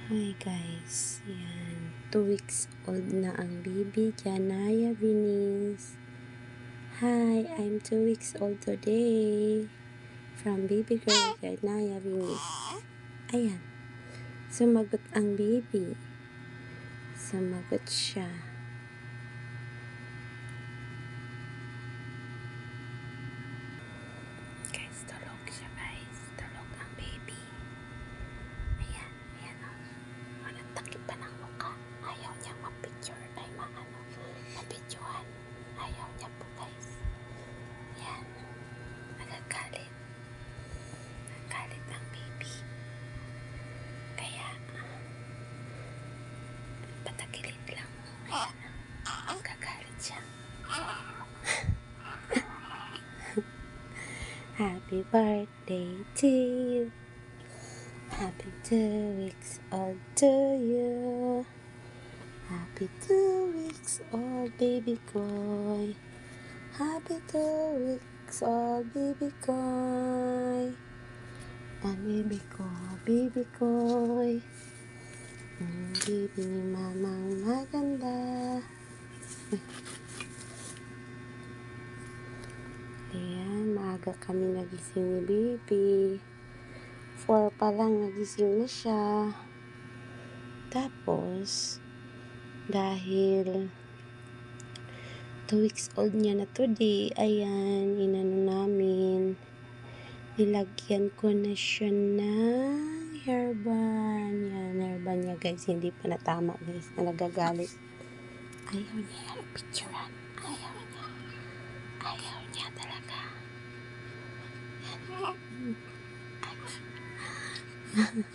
Hi guys, yan. 2 weeks old na ang baby, Janaya Vinis. Hi, I'm 2 weeks old today. From baby girl, Janaya Vinis. Ayan, sumagot ang baby. Sumagot siya. Guys, tulog siya guys. Tulog ang baby. Ayan, ayan o. Walang takip pa ng mukha. Ayaw niya mapicture. Ay, mapicturean. Ayaw niya po guys. Yan. Nagagalit. Nagagalit ang baby. Kaya, patagilid lang. Ayan. Nagagalit siya. Happy birthday to you. Happy 2 weeks old to you. Happy 2 weeks old baby boy. Happy 2 weeks old baby boy. And baby boy. Baby ni mamang maganda. Ayan, maaga kami nagising ni baby. 4 pa lang nagising na siya. Tapos, dahil 2 weeks old niya na today, ayan, inano namin. Nilagyan ko na siya ng hairband. Yan, hairband niya guys. Hindi pa natama guys. Na nagagalit. Ayaw niya yung picturean. Ayaw niya. Ayaw niya talaga. Yan.